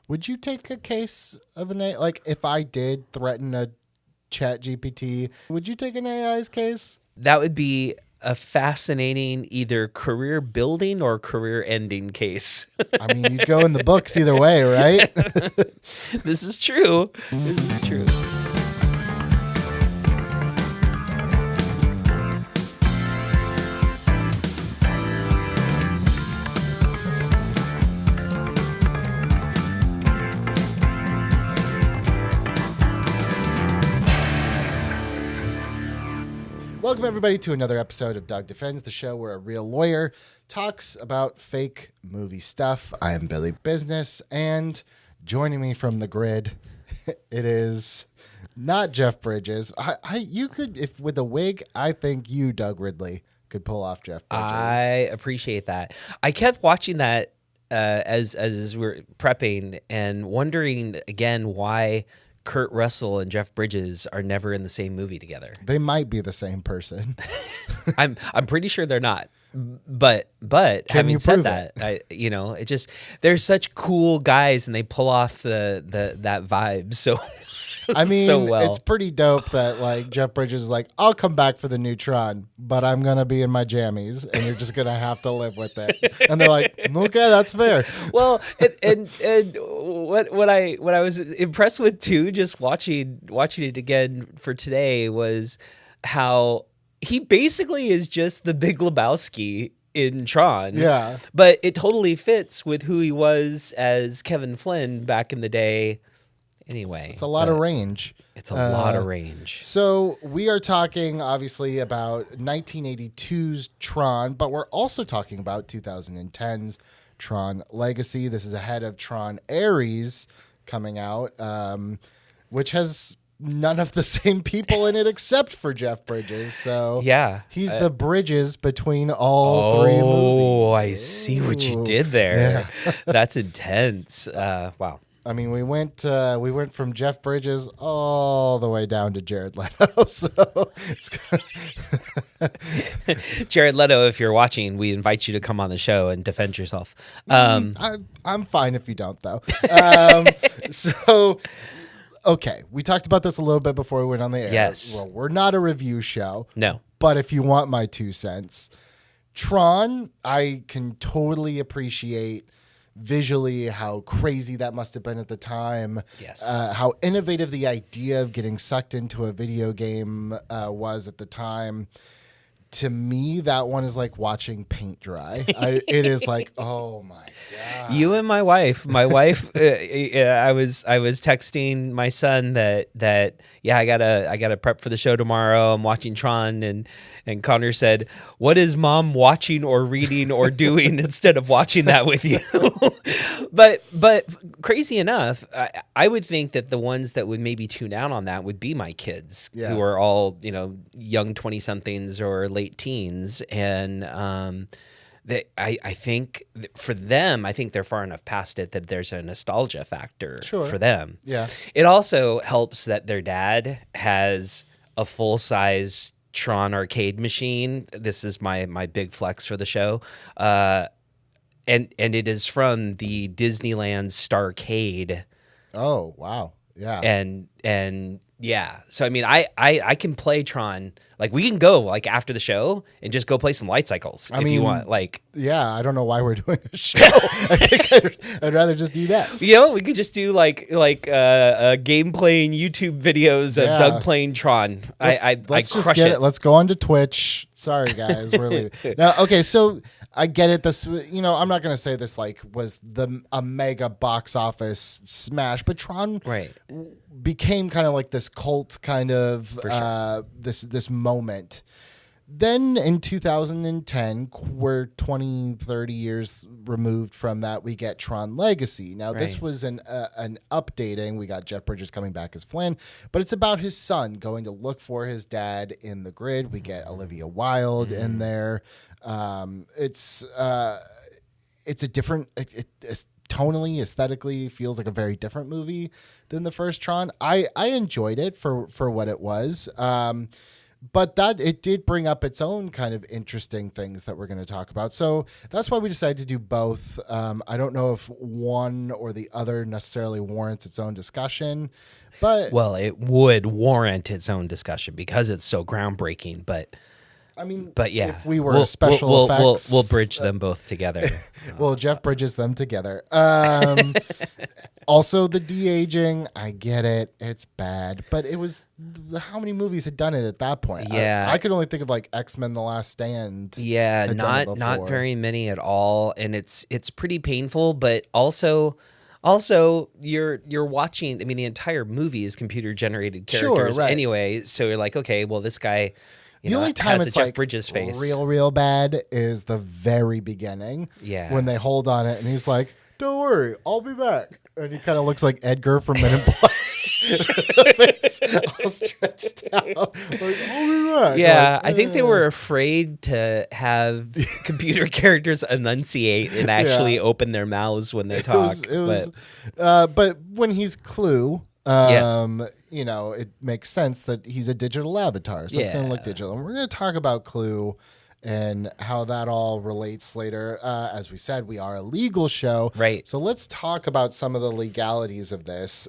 Would you take a case of an AI? Like, if I did threaten a chat GPT, would you take an AI's case? That would be a fascinating either career building or career ending case. I mean, you'd go in the books either way, right? This is true. This is true. Welcome, everybody, to another episode of Doug Defends, the show where a real lawyer talks about fake movie stuff. I am Billy Business, and joining me from the grid, it is not Jeff Bridges. You could, if with a wig, I think you, Doug Ridley, could pull off Jeff Bridges. I appreciate that. I kept watching that as we're prepping and wondering again why Kurt Russell and Jeff Bridges are never in the same movie together. They might be the same person. I'm pretty sure they're not. But having said that, it just they're such cool guys and they pull off that vibe so I mean, so well. It's pretty dope that like Jeff Bridges is like, I'll come back for the new Tron, but I'm gonna be in my jammies, and you're just gonna have to live with it. And they're like, okay, that's fair. Well, and what I was impressed with too, just watching it again for today, was how he basically is just the Big Lebowski in Tron. Yeah, but it totally fits with who he was as Kevin Flynn back in the day. Anyway, it's a lot of range. It's a lot of range. So we are talking obviously about 1982's Tron, but we're also talking about 2010's Tron Legacy. This is ahead of Tron Ares coming out, which has none of the same people in it except for Jeff Bridges. So yeah, he's the bridges between all three movies. Oh, I see what you did there. Yeah. That's intense. Wow. I mean, we went from Jeff Bridges all the way down to Jared Leto. So it's Jared Leto, if you're watching, we invite you to come on the show and defend yourself. I'm fine if you don't, though. So, okay, we talked about this a little bit before we went on the air. Yes. Well, we're not a review show. No. But if you want my 2 cents, Tron, I can totally appreciate visually how crazy that must have been at the time. Yes. How innovative the idea of getting sucked into a video game was at the time. To me, that one is like watching paint dry. It is like, oh my god. You and my wife. I was texting my son that yeah, I gotta prep for the show tomorrow. I'm watching Tron, and Connor said, "What is mom watching or reading or doing instead of watching that with you?" but crazy enough, I would think that the ones that would maybe tune out on that would be my kids, who are all young 20-somethings or late teens, and I think for them, I think they're far enough past it that there's a nostalgia factor for them. Yeah, it also helps that their dad has a full-size Tron arcade machine. This is my big flex for the show. And it is from the Disneyland Starcade. Oh, wow. Yeah. And yeah. So I mean, I can play Tron. Like, we can go like after the show and just go play some light cycles if you want. Like, yeah, I don't know why we're doing a show. I think I'd rather just do that. We could just do like game playing YouTube videos of Doug playing Tron. Let's just get it. Let's go on to Twitch. Sorry, guys, we're leaving. Now, okay, so I get it. This, I'm not gonna say this like was a mega box office smash, but Tron became kind of like this cult kind of this moment. Then in 2010, we're 20, 30 years removed from that, we get Tron Legacy. Now, this was an updating. We got Jeff Bridges coming back as Flynn, but it's about his son going to look for his dad in the grid. We get Olivia Wilde in there. It's a different... It's tonally, aesthetically, feels like a very different movie than the first Tron. I enjoyed it for what it was. But that it did bring up its own kind of interesting things that we're going to talk about. So that's why we decided to do both. I don't know if one or the other necessarily warrants its own discussion, but well, it would warrant its own discussion because it's so groundbreaking. But yeah, if we were special effects, we'll bridge them both together. Well, Jeff bridges them together. Also, the de-aging, I get it. It's bad. But it was, how many movies had done it at that point? Yeah. I could only think of like X-Men The Last Stand. Yeah, not very many at all. And it's pretty painful, but also you're watching, I mean, the entire movie is computer generated characters anyway. So you're like, okay, well, this guy... The only time it's Jeff like Bridges face. real bad is the very beginning. Yeah. When they hold on it and he's like, don't worry, I'll be back. And he kind of looks like Edgar from Men in Black. Face all stretched out. Like, I'll be back. Yeah, I think they were afraid to have computer characters enunciate and actually open their mouths when they talk. But when he's Clue... it makes sense that he's a digital avatar, so it's going to look digital. And we're going to talk about Clue and how that all relates later. As we said, we are a legal show. Right. So let's talk about some of the legalities of this.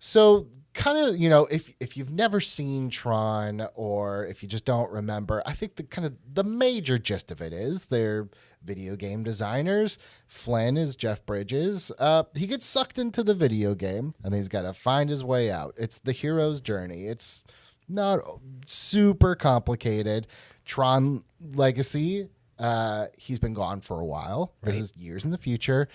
So kind of, if you've never seen Tron or if you just don't remember, I think the major gist of it is they're video game designers. Flynn is Jeff Bridges. He gets sucked into the video game and he's got to find his way out. It's the hero's journey. It's not super complicated. Tron Legacy, he's been gone for a while. This is years in the future.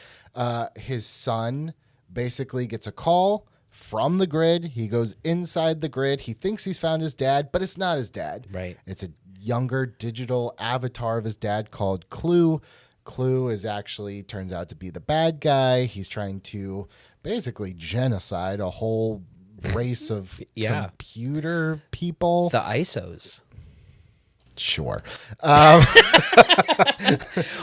His son basically gets a call from the grid. He goes inside the grid. He thinks he's found his dad, but it's not his dad. Right. It's a younger digital avatar of his dad called Clue. Clue is actually turns out to be the bad guy. He's trying to basically genocide a whole race of computer people. The ISOs. Sure.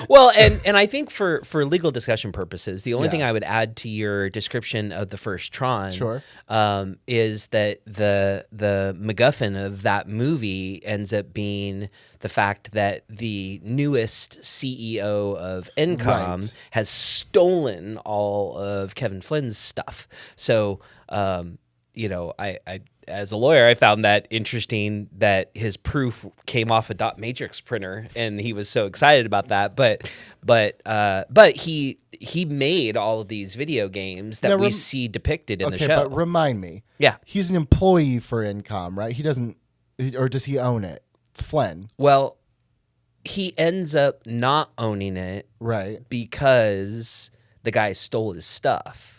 Well, and I think for legal discussion purposes, the only thing I would add to your description of the first Tron is that the MacGuffin of that movie ends up being the fact that the newest CEO of Encom has stolen all of Kevin Flynn's stuff. So, I as a lawyer, I found that interesting that his proof came off a dot matrix printer, and he was so excited about that. But he made all of these video games that we see depicted in the show. But remind me, he's an employee for Encom, right? He doesn't, or does he own it? It's Flynn. Well, he ends up not owning it, right? Because the guy stole his stuff.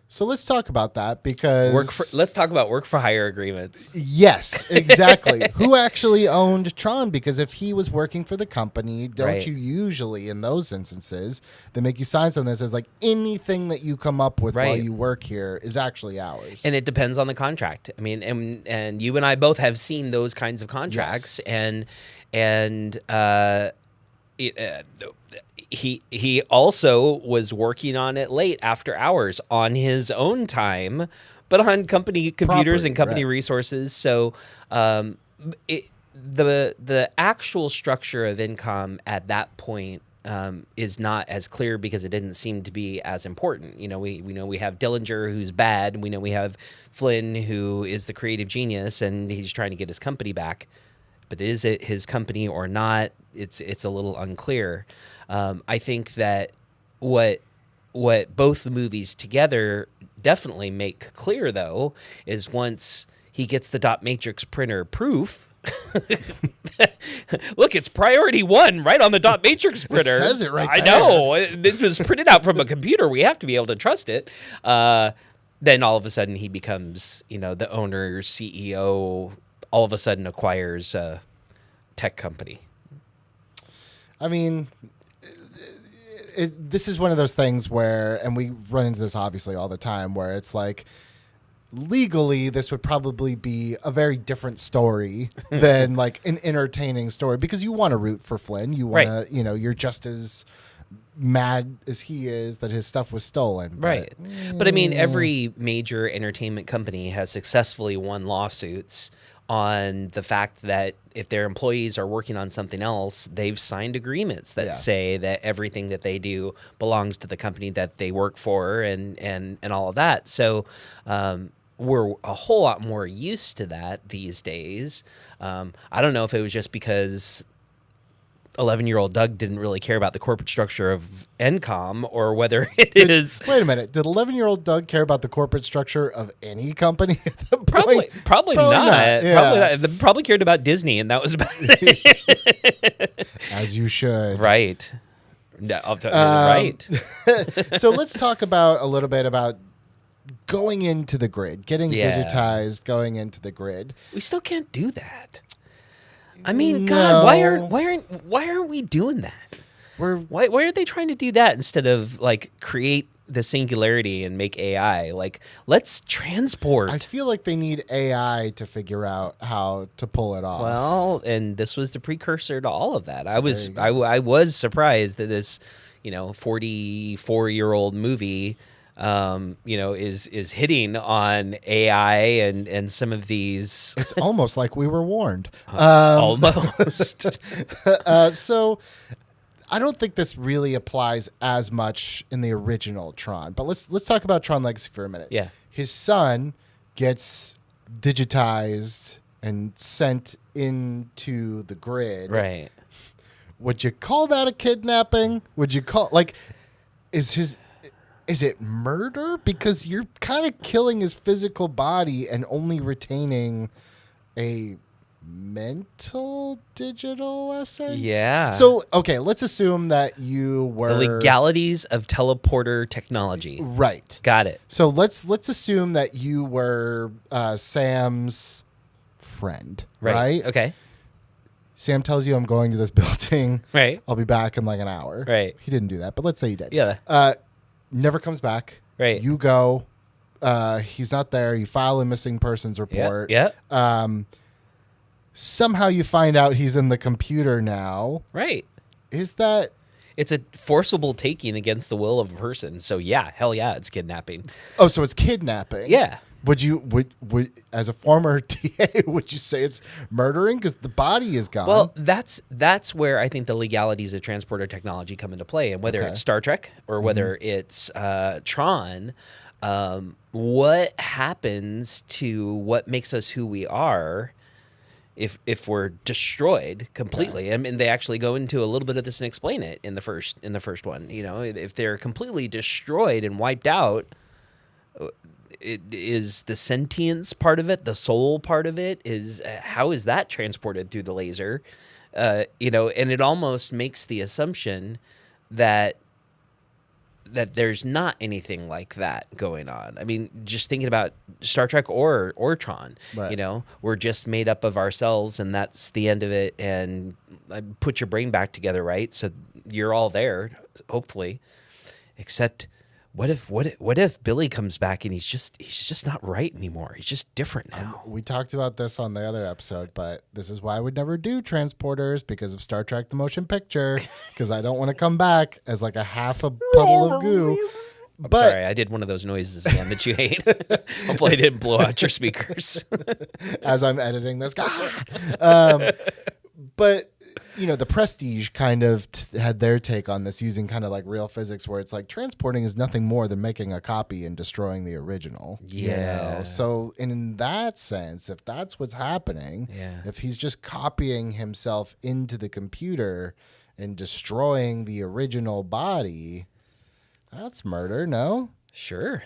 So let's talk about that because... let's talk about work for hire agreements. Yes, exactly. Who actually owned Tron? Because if he was working for the company, don't you usually, in those instances, they make you sign something that says, like, anything that you come up with while you work here is actually ours. And it depends on the contract. I mean, and you and I both have seen those kinds of contracts. Yes. He also was working on it late after hours on his own time, but on company computers and company resources. So the actual structure of Encom at that point is not as clear because it didn't seem to be as important. We know we have Dillinger, who's bad, and we know we have Flynn, who is the creative genius, and he's trying to get his company back. But is it his company or not? It's a little unclear. I think that what both the movies together definitely make clear, though, is once he gets the dot matrix printer proof. Look, it's priority 1 right on the dot matrix printer. It says it right there. I know. It was printed out from a computer. We have to be able to trust it. Then all of a sudden he becomes, the owner, CEO, all of a sudden acquires a tech company. I mean, this is one of those things where, and we run into this obviously all the time, where it's like, legally, this would probably be a very different story than like an entertaining story, because you want to root for Flynn. You want to, you're just as mad as he is that his stuff was stolen. Right. But I mean, every major entertainment company has successfully won lawsuits on the fact that if their employees are working on something else, they've signed agreements that say that everything that they do belongs to the company that they work for and all of that. So we're a whole lot more used to that these days. I don't know if it was just because 11-year-old Doug didn't really care about the corporate structure of NCOM, or whether it is. Wait a minute. Did 11-year-old Doug care about the corporate structure of any company at the point? Probably not. Yeah. Probably not. They probably cared about Disney, and that was about it. As you should. Right. No, right. So let's talk about a little bit about going into the grid, getting digitized, going into the grid. We still can't do that. I mean, God, why aren't we doing that? Why are they trying to do that instead of like create the singularity and make AI? Like, let's transport. I feel like they need AI to figure out how to pull it off. Well, and this was the precursor to all of that. I was surprised that this, 44-year-old movie is hitting on AI and some of these. It's almost like we were warned. Almost. So I don't think this really applies as much in the original Tron, but let's talk about Tron Legacy for a minute. Yeah. His son gets digitized and sent into the grid. Right. Would you call that a kidnapping? Would you call is it murder? Because you're kind of killing his physical body and only retaining a mental digital essence? Yeah. So, okay, let's assume that you were... The legalities of teleporter technology. Right. Got it. So let's assume that you were Sam's friend, right? Okay. Sam tells you, I'm going to this building. Right. I'll be back in like an hour. Right. He didn't do that, but let's say he did. Yeah. Never comes back. Right. You go. He's not there. You file a missing persons report. Yeah. Somehow you find out he's in the computer now. Right. Is that... It's a forcible taking against the will of a person. So yeah, hell yeah, it's kidnapping. Oh, so it's kidnapping. Yeah. Would as a former TA, would you say it's murdering because the body is gone? Well, that's where I think the legalities of transporter technology come into play, and whether it's Star Trek or whether it's Tron, what happens to what makes us who we are if we're destroyed completely? I mean, they actually go into a little bit of this and explain it in the first one. If they're completely destroyed and wiped out. It is the sentience part of it, the soul part of it, is how is that transported through the laser? And it almost makes the assumption that there's not anything like that going on. I mean, just thinking about Star Trek or Tron, right. We're just made up of ourselves, and that's the end of it. And put your brain back together, right? So you're all there, hopefully, except. What if Billy comes back and he's just not right anymore? He's just different now. We talked about this on the other episode, but this is why I would never do transporters because of Star Trek the motion picture, because I don't want to come back as like a half a puddle of goo. I'm sorry, I did one of those noises again that you hate. Hopefully I didn't blow out your speakers. As I'm editing this. But the Prestige kind of had their take on this using kind of like real physics where it's like transporting is nothing more than making a copy and destroying the original. Yeah. So in that sense, if that's what's happening, if he's just copying himself into the computer and destroying the original body, that's murder, no? Sure.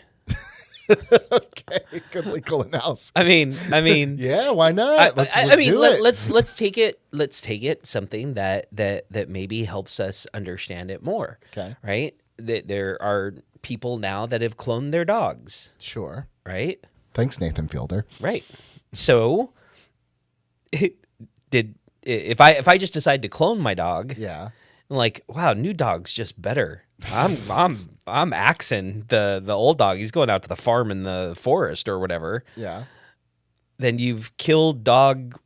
Okay, good legal analysis. I mean, yeah, why not? Let's take it something that maybe helps us understand it more. Okay, right? That there are people now that have cloned their dogs. Sure, right? Thanks, Nathan Fielder. Right. So, if I just decide to clone my dog, I'm like, wow, new dog's just better. I'm axing the old dog. He's going out to the farm in the forest or whatever. Yeah. Then you've killed dog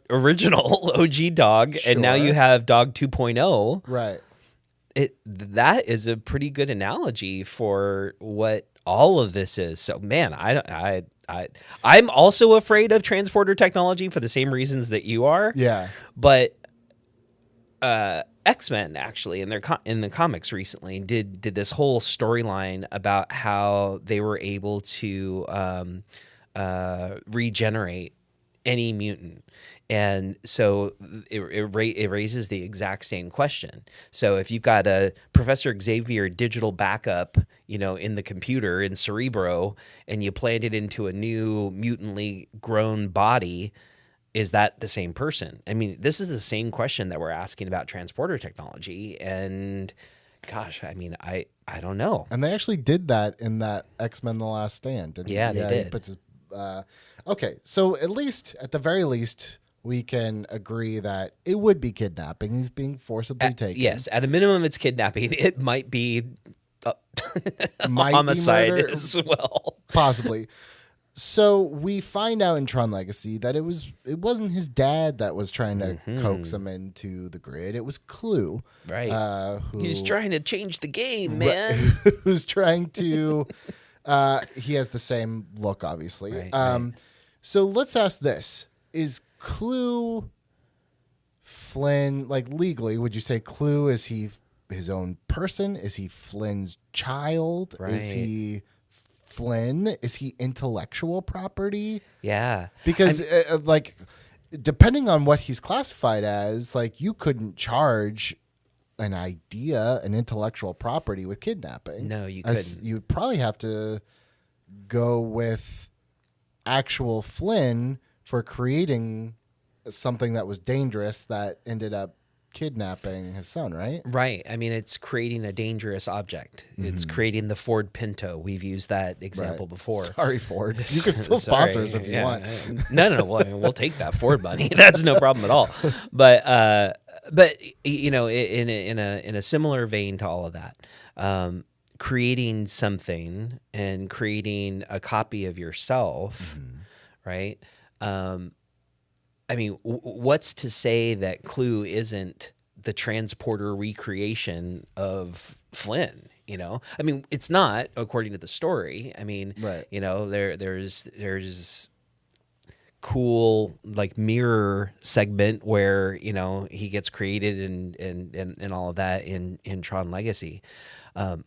original OG dog, and now you have dog 2.0. Right. that is a pretty good analogy for what all of this is. So man, I'm also afraid of transporter technology for the same reasons that you are. Yeah. But X-Men actually in the comics recently did this whole storyline about how they were able to regenerate any mutant. And so it raises the exact same question. So if you've got a Professor Xavier digital backup, in the computer in Cerebro, and you plant it into a new mutantly grown body, is that the same person? I mean, this is the same question that we're asking about transporter technology. And gosh, I mean, I don't know. And they actually did that in that X-Men: The Last Stand. Didn't Yeah, they did. He puts his, okay, so at the very least, we can agree that it would be kidnapping. He's being forcibly taken. Yes, at a minimum, it's kidnapping. It might be might homicide be as well. Possibly. So we find out in Tron Legacy that it wasn't his dad that was trying to coax him into the grid. It was Clue. Right. He's trying to change the game, man. Who's trying to... he has the same look, obviously. Right. So let's ask this. Is Clue Flynn, like legally, would you say Clue, is he his own person? Is he Flynn's child? Right. Is he Flynn? Is he intellectual property? Yeah. Because depending on what he's classified as, like you couldn't charge an intellectual property with kidnapping. No, you couldn't. You'd probably have to go with actual Flynn for creating something that was dangerous that ended up kidnapping his son, right? Right. I mean, it's creating a dangerous object. It's creating the Ford Pinto. We've used that example before. Sorry, Ford. You can still sponsor us if you want. No. Well, I mean, we'll take that Ford money. That's no problem at all. But in a similar vein to all of that, creating something and creating a copy of yourself, right? I mean, what's to say that Clue isn't the transporter recreation of Flynn? I mean, it's not, according to the story. I mean, right. There's cool like mirror segment where he gets created and all of that in Tron Legacy. I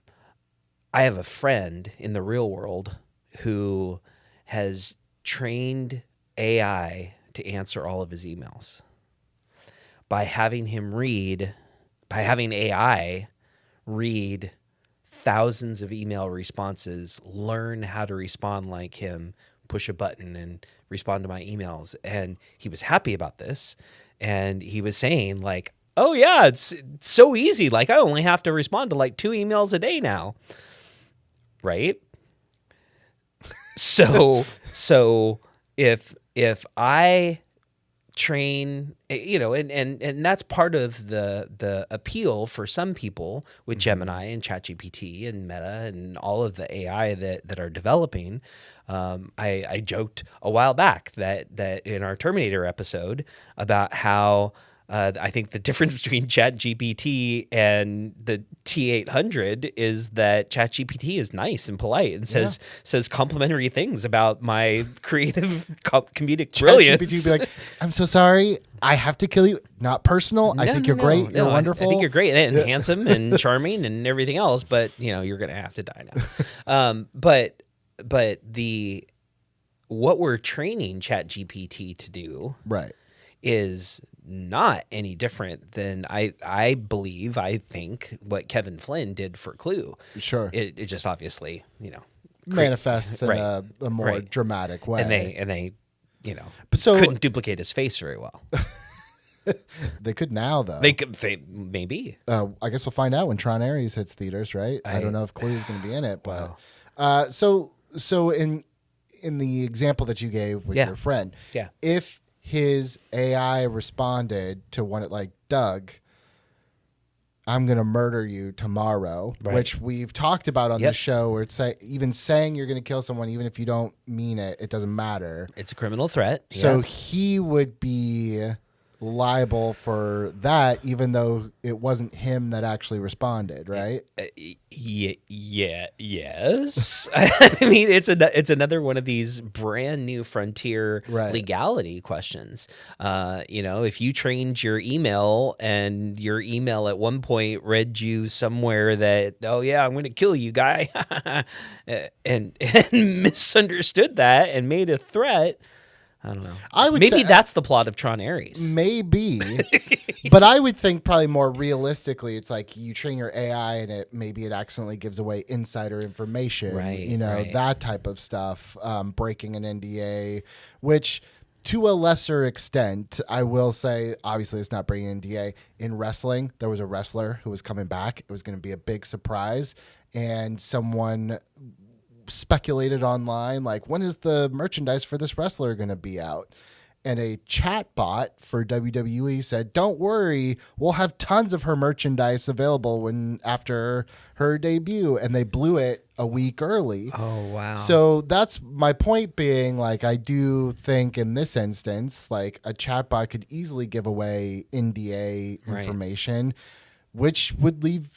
have a friend in the real world who has trained AI to answer all of his emails by having AI read thousands of email responses, learn how to respond like him, push a button and respond to my emails. And he was happy about this. And he was saying like, oh yeah, it's so easy. Like I only have to respond to like 2 emails a day now. Right? So if I train, and that's part of the appeal for some people with Gemini and ChatGPT and Meta and all of the AI that are developing. I joked a while back that in our Terminator episode about how I think the difference between ChatGPT and the T800 is that ChatGPT is nice and polite and says complimentary things about my creative comedic brilliance. ChatGPT would be like, "I'm so sorry, I have to kill you. Not personal. I think you're great. You're wonderful. I think you're great and handsome and charming and everything else. But you're gonna have to die now." But what we're training ChatGPT to do, right, is not any different than I think what Kevin Flynn did for Clue. Sure. It just obviously, manifests in a more dramatic way. And they couldn't duplicate his face very well. They could now, though. They maybe. I guess we'll find out when Tron Ares hits theaters, right? I don't know if Clue is going to be in it, but so in the example that you gave with your friend, if his AI responded to one like Doug, I'm going to murder you tomorrow, which we've talked about on this show, where it's even saying you're going to kill someone, even if you don't mean it, it doesn't matter. It's a criminal threat. So he would be liable for that, even though it wasn't him that actually responded, right? Yes. I mean, it's another one of these brand new frontier legality questions. If you trained your email and your email at one point read you somewhere that, oh yeah, I'm going to kill you, guy, and misunderstood that and made a threat. I don't know. Maybe that's the plot of Tron Ares. Maybe. But I would think probably more realistically, it's like you train your AI and maybe it accidentally gives away insider information. Right. That type of stuff, breaking an NDA, which to a lesser extent, I will say, obviously it's not breaking an NDA. In wrestling, there was a wrestler who was coming back. It was going to be a big surprise. And someone speculated online, like, when is the merchandise for this wrestler going to be out? And a chat bot for WWE said, don't worry, we'll have tons of her merchandise available after her debut. And they blew it a week early. Oh, wow. So that's my point being, like, I do think in this instance, like, a chat bot could easily give away NDA information, which would leave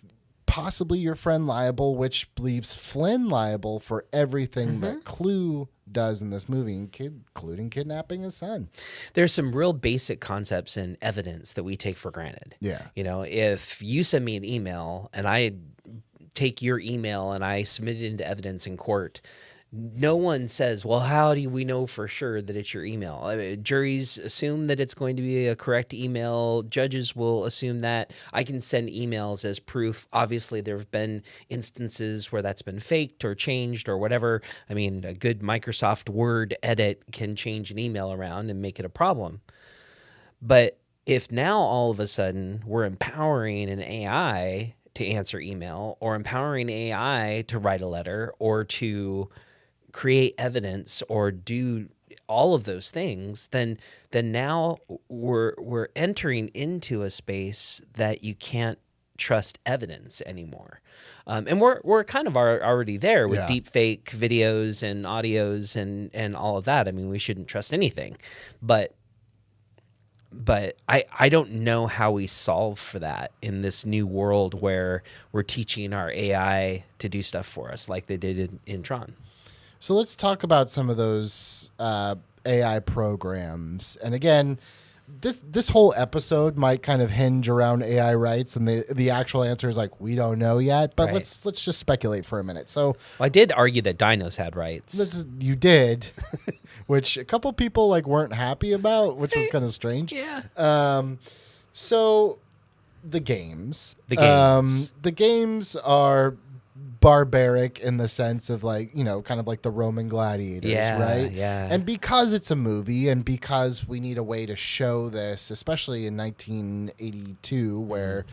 possibly your friend liable, which leaves Flynn liable for everything that Clue does in this movie, including kidnapping his son. There's some real basic concepts in evidence that we take for granted. Yeah. If you send me an email and I take your email and I submit it into evidence in court, no one says, well, how do we know for sure that it's your email? I mean, juries assume that it's going to be a correct email. Judges will assume that. I can send emails as proof. Obviously, there have been instances where that's been faked or changed or whatever. I mean, a good Microsoft Word edit can change an email around and make it a problem. But if now all of a sudden we're empowering an AI to answer email or empowering AI to write a letter or to create evidence or do all of those things, then now we're entering into a space that you can't trust evidence anymore. And we're kind of already there with deep fake videos and audios and all of that. I mean, we shouldn't trust anything, but I don't know how we solve for that in this new world where we're teaching our AI to do stuff for us like they did in Tron. So let's talk about some of those AI programs. And again, this whole episode might kind of hinge around AI rights, and the actual answer is like, we don't know yet. But let's just speculate for a minute. So I did argue that dinos had rights. You did, which a couple people weren't happy about, which was kind of strange. Yeah. So the games are barbaric in the sense of kind of like the Roman gladiators, right? Yeah. And because it's a movie and because we need a way to show this, especially in 1982 where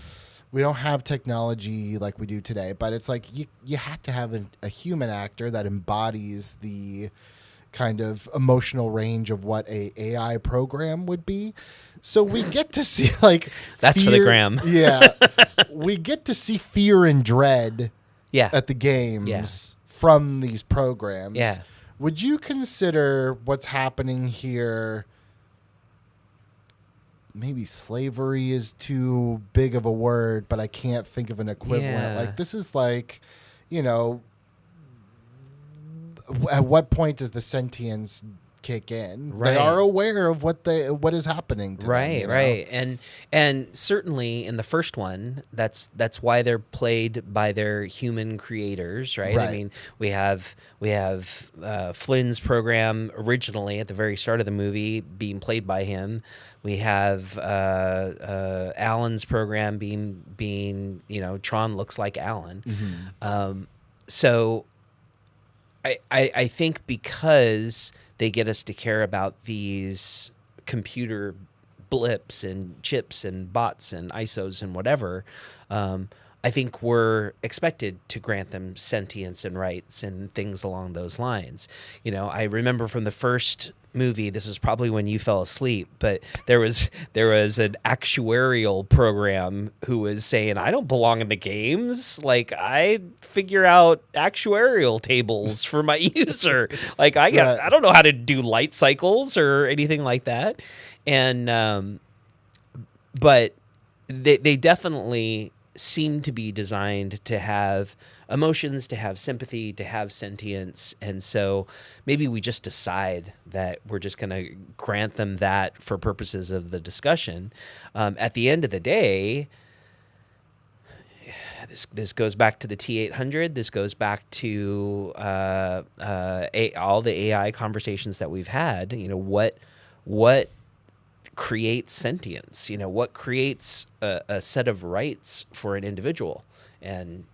we don't have technology like we do today, but it's like you had to have a human actor that embodies the kind of emotional range of what a AI program would be. So we get to see that's fear, for the gram. Yeah. We get to see fear and dread at the games from these programs. Yeah. Would you consider what's happening here? Maybe slavery is too big of a word, but I can't think of an equivalent. Yeah. This is at what point does the sentience kick in? Right. They are aware of what is happening to them. Right. And certainly in the first one, that's why they're played by their human creators, right? I mean, we have Flynn's program originally at the very start of the movie being played by him. We have Alan's program being Tron looks like Alan. Mm-hmm. So I think because they get us to care about these computer blips and chips and bots and ISOs and whatever, I think we're expected to grant them sentience and rights and things along those lines. I remember from the first movie, this was probably when you fell asleep, but there was an actuarial program who was saying, I don't belong in the games. I figure out actuarial tables for my user. I don't know how to do light cycles or anything like that. And but they definitely seem to be designed to have emotions, to have sympathy, to have sentience. And so maybe we just decide that we're just going to grant them that for purposes of the discussion. At the end of the day, this goes back to the T800. This goes back to all the AI conversations that we've had. What creates sentience? What creates a set of rights for an individual? And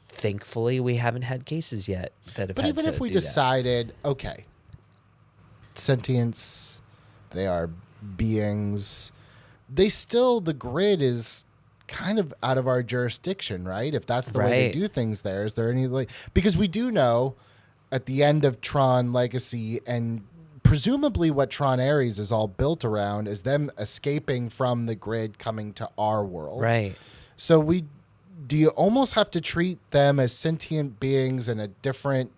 thankfully, we haven't had cases yet that have. But even if we decided, okay, sentience, they are beings. The grid is kind of out of our jurisdiction, right? If that's the way they do things there, is there any because we do know at the end of Tron Legacy, and presumably what Tron Ares is all built around is them escaping from the grid coming to our world. Right. So do you almost have to treat them as sentient beings in a different,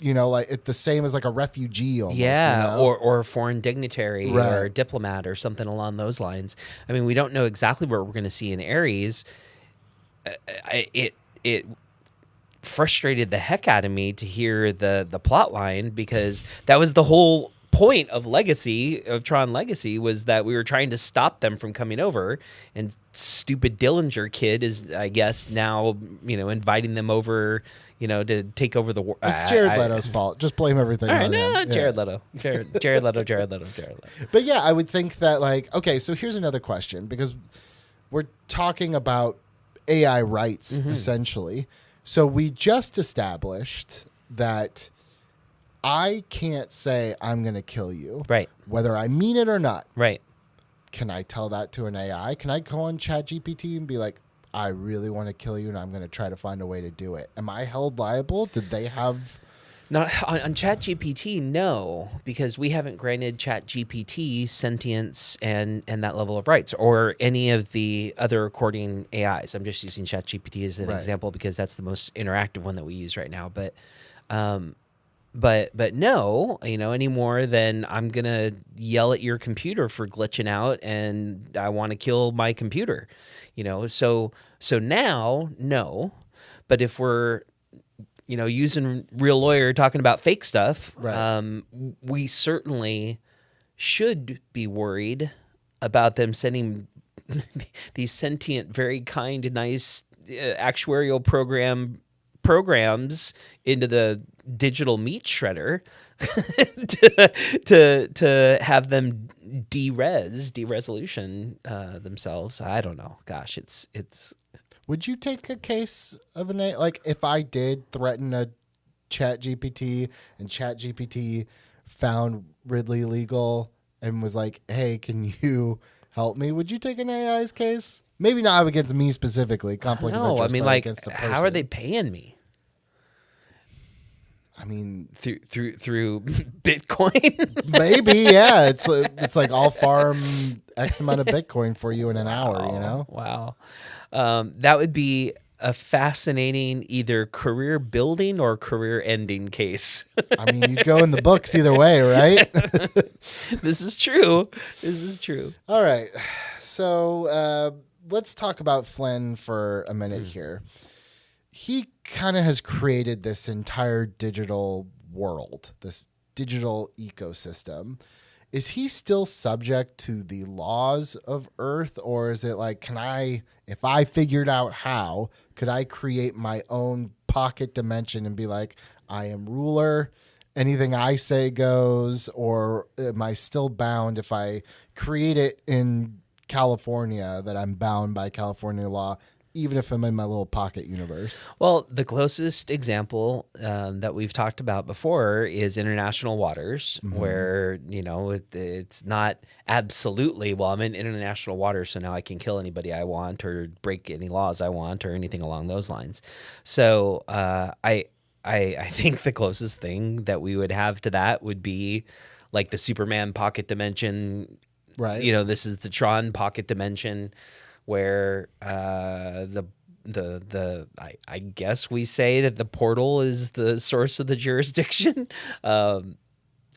like it's the same as like a refugee almost? Yeah, or a foreign dignitary or a diplomat or something along those lines. I mean, we don't know exactly what we're going to see in Ares. It frustrated the heck out of me to hear the plot line, because that was the whole point of Tron Legacy, was that we were trying to stop them from coming over, and stupid Dillinger kid is, I guess, now inviting them over, to take over the world. It's Jared Leto's fault. Just blame everything on him. Jared Leto. Jared Leto. But yeah, I would think that okay, so here's another question, because we're talking about AI rights essentially. So we just established that I can't say I'm going to kill you, right? Whether I mean it or not, right? Can I tell that to an AI? Can I go on ChatGPT and be like, I really want to kill you and I'm going to try to find a way to do it? Am I held liable? Did they have... Not on ChatGPT, no, because we haven't granted ChatGPT sentience and that level of rights, or any of the other recording AIs. I'm just using ChatGPT as an example because that's the most interactive one that we use right now. But no, any more than I'm gonna yell at your computer for glitching out and I want to kill my computer, So now, no, but if we're using real lawyer talking about fake stuff, we certainly should be worried about them sending these sentient, very kind, nice actuarial programs into the digital meat shredder to have them deresolution themselves. I don't know. Gosh, it's. Would you take a case of if I did threaten a ChatGPT and ChatGPT found Ridley legal and was like, "Hey, can you help me?" Would you take an AI's case? Maybe not against me specifically. Conflict of interest. I mean, against a person. How are they paying me? I mean, through Bitcoin. Maybe, yeah. It's like I'll farm X amount of Bitcoin for you in an hour. Wow. That would be a fascinating either career building or career ending case. I mean, you'd go in the books either way, right? This is true. All right. So let's talk about Flynn for a minute here. He kind of has created this entire digital world, this digital ecosystem. Is he still subject to the laws of Earth, or is it like, if I figured out how, could I create my own pocket dimension and be like, I am ruler, anything I say goes, or am I still bound if I create it in California, that I'm bound by California law, even if I'm in my little pocket universe? Well, the closest example that we've talked about before is international waters, where, it's not absolutely, well, I'm in international waters, so now I can kill anybody I want or break any laws I want or anything along those lines. So I think the closest thing that we would have to that would be like the Superman pocket dimension. Right. This is the Tron pocket dimension, where I guess we say that the portal is the source of the jurisdiction.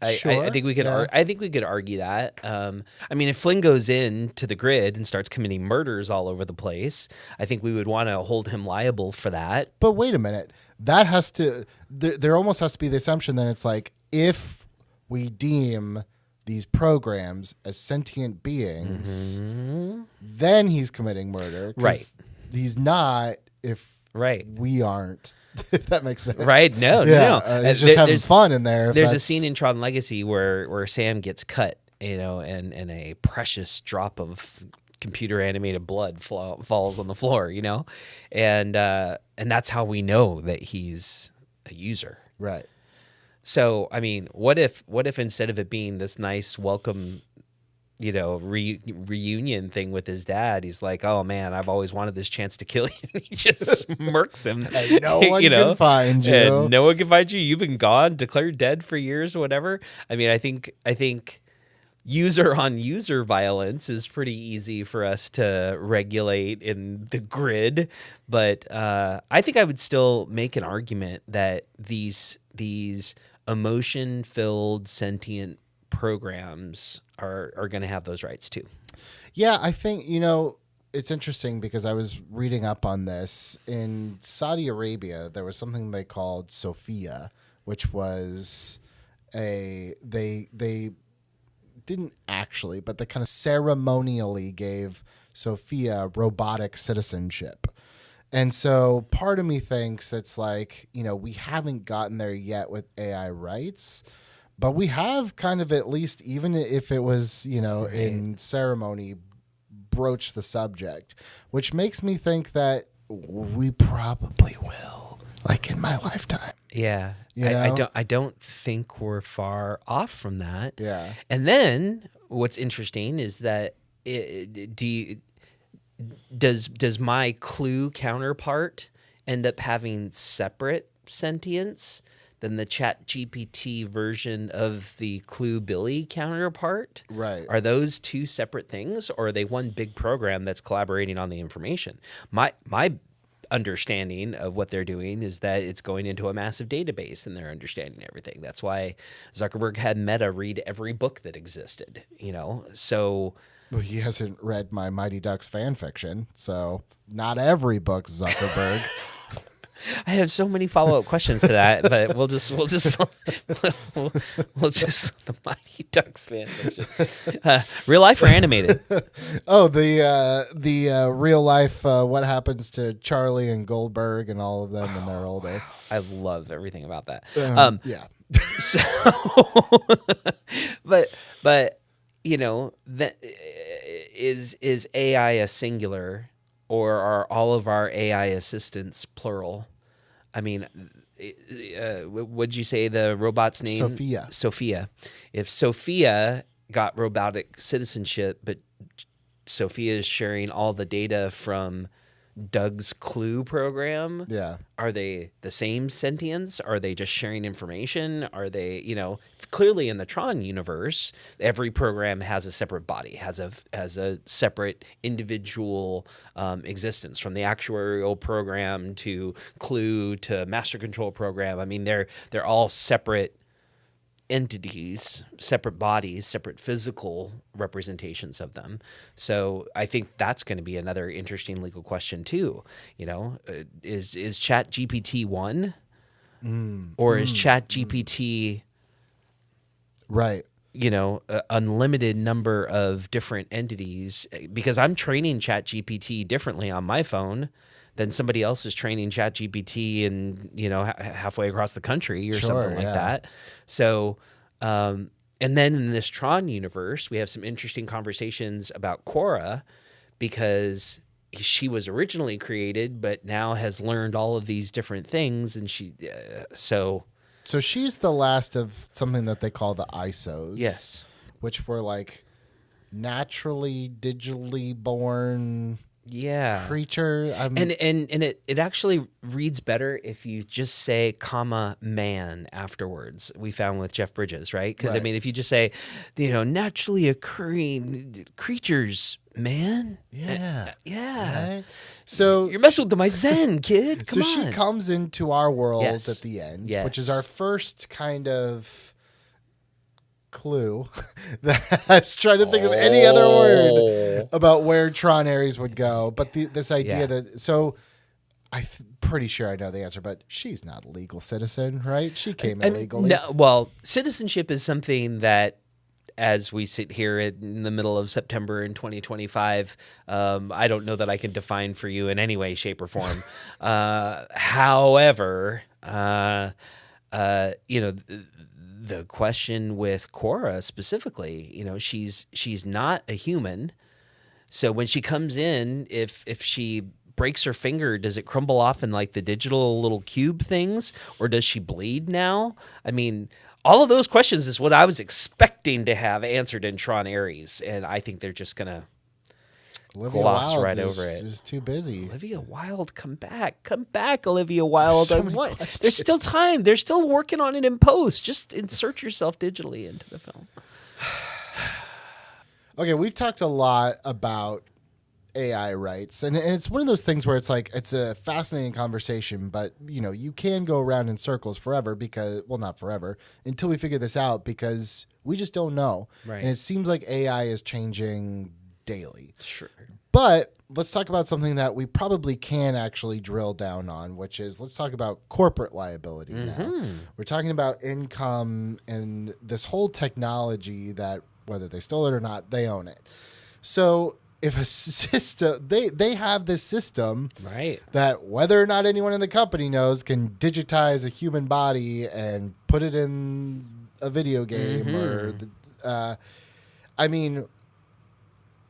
I think we could. I think we could argue that. I mean, if Flynn goes in to the grid and starts committing murders all over the place, I think we would want to hold him liable for that. But wait a minute, that has to. There almost has to be the assumption that it's like if we deem these programs as sentient beings, then he's committing murder. Right. He's not if we aren't. If that makes sense. Right. No. He's just having fun in there. There's a scene in Tron Legacy where Sam gets cut, and a precious drop of computer animated blood falls on the floor, and that's how we know that he's a user. Right. So, I mean, what if instead of it being this nice welcome, reunion thing with his dad, he's like, oh man, I've always wanted this chance to kill you. And he just murks him. And no one can find you. And no one can find you. You've been gone, declared dead for years or whatever. I mean, I think user on user violence is pretty easy for us to regulate in the grid. But I think I would still make an argument that these emotion-filled sentient programs are going to have those rights too. Yeah, I think, it's interesting because I was reading up on this. In Saudi Arabia, there was something they called Sophia, which was they didn't actually, but they kind of ceremonially gave Sophia robotic citizenship. And so part of me thinks it's like, we haven't gotten there yet with AI rights, but we have kind of at least, even if it was, in ceremony, broach the subject, which makes me think that we probably will, like in my lifetime. Yeah. I don't think we're far off from that. Yeah. And then what's interesting is that does my Clue counterpart end up having separate sentience than the ChatGPT version of the Clue Billy counterpart? Right. Are those two separate things, or are they one big program that's collaborating on the information? My understanding of what they're doing is that it's going into a massive database and they're understanding everything. That's why Zuckerberg had Meta read every book that existed, so... Well, he hasn't read my Mighty Ducks fan fiction, so not every book, Zuckerberg. I have so many follow-up questions to that, but we'll just the Mighty Ducks fan fiction. Real life or animated? Oh, the real life. What happens to Charlie and Goldberg and all of them when they're older? I love everything about that. Yeah. So, but that is AI a singular, or are all of our AI assistants plural? I mean, would you say the robot's name? Sophia. If Sophia got robotic citizenship, but Sophia is sharing all the data from Doug's Clue program. Yeah. Are they the same sentience? Are they just sharing information? Are they, clearly in the Tron universe, every program has a separate body, has a separate individual existence, from the actuarial program to Clue to master control program. I mean, they're all separate entities, separate bodies, separate physical representations of them. So I think that's going to be another interesting legal question too. Is ChatGPT one, or is ChatGPT right? Unlimited number of different entities? Because I'm training ChatGPT differently on my phone than somebody else is training ChatGPT and halfway across the country or something like that. So, and then in this Tron universe, we have some interesting conversations about Quorra, because she was originally created, but now has learned all of these different things, and so she's the last of something that they call the ISOs. Yes, which were like naturally digitally born. Yeah, creature. And it actually reads better if you just say man afterwards. We found with Jeff Bridges, right? Because I mean, if you just say, naturally occurring creatures, man. Yeah. Yeah. Right? So you're messing with my Zen, kid. Come on. She comes into our world at the end, which is our first kind of clue. That's trying to think of any other word about where Tron Ares would go. But this idea that, so I'm pretty sure I know the answer, but she's not a legal citizen, right? She came illegally. No, well, citizenship is something that, as we sit here in the middle of September in 2025, I don't know that I can define for you in any way, shape, or form. However, the question with Quorra specifically, she's not a human. So when she comes in, if she breaks her finger, does it crumble off in like the digital little cube things, or does she bleed now? I mean, all of those questions is what I was expecting to have answered in Tron Ares, and I think they're just gonna gloss right over it. She's too busy. Olivia Wilde, come back, Olivia Wilde. There's still time. They're still working on it in post. Just insert yourself digitally into the film. Okay, we've talked a lot about AI rights, and it's one of those things where it's like, it's a fascinating conversation, but you can go around in circles forever because, well, not forever, until we figure this out, because we just don't know. Right. And it seems like AI is changing daily. Sure. But let's talk about something that we probably can actually drill down on, which is, let's talk about corporate liability now. We're talking about income and this whole technology that, whether they stole it or not, they own it. So if a system, they have this system, right, that whether or not anyone in the company knows, can digitize a human body and put it in a video game or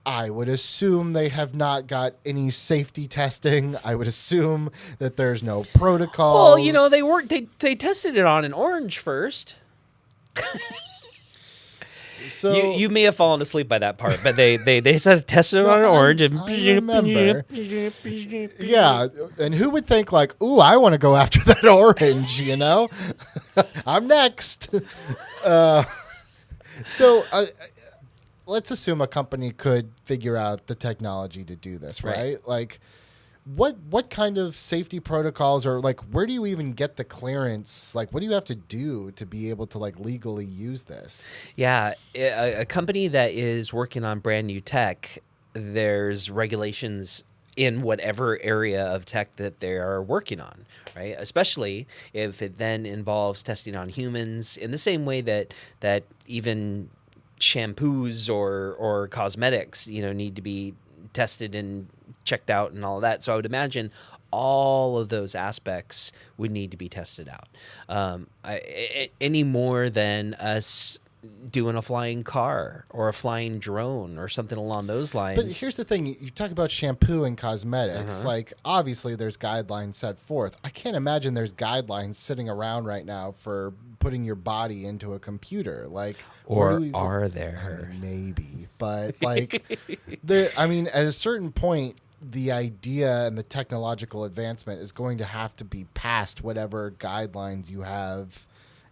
I would assume they have not got any safety testing. I would assume that there's no protocol. Well, they tested it on an orange first. So you may have fallen asleep by that part, but they said tested it on an orange. And I remember. Yeah, and who would think like, ooh, I want to go after that orange, I'm next. So let's assume a company could figure out the technology to do this, right? Like, what kind of safety protocols, or like, where do you even get the clearance? Like, what do you have to do to be able to like legally use this? Yeah, a company that is working on brand new tech, there's regulations in whatever area of tech that they are working on, right? Especially if it then involves testing on humans, in the same way that even shampoos or cosmetics, need to be tested and checked out and all of that. So I would imagine all of those aspects would need to be tested out. Any more than us doing a flying car or a flying drone or something along those lines. But here's the thing. You talk about shampoo and cosmetics. Like, obviously there's guidelines set forth. I can't imagine there's guidelines sitting around right now for putting your body into a computer. Like, or are there? Maybe. But like, at a certain point, the idea and the technological advancement is going to have to be past whatever guidelines you have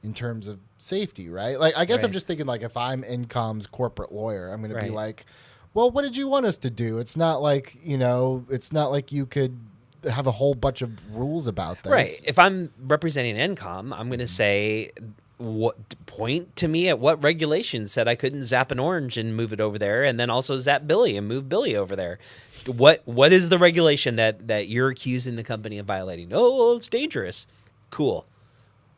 in terms of safety, right? Like, I guess I'm just thinking, like, if I'm Incom's corporate lawyer, I'm going to be like, well, what did you want us to do? It's not like, it's not like you could have a whole bunch of rules about this. Right. If I'm representing Incom, I'm going to say, point to me at what regulation said I couldn't zap an orange and move it over there, and then also zap Billy and move Billy over there. What is the regulation that you're accusing the company of violating? Oh, well, it's dangerous. Cool.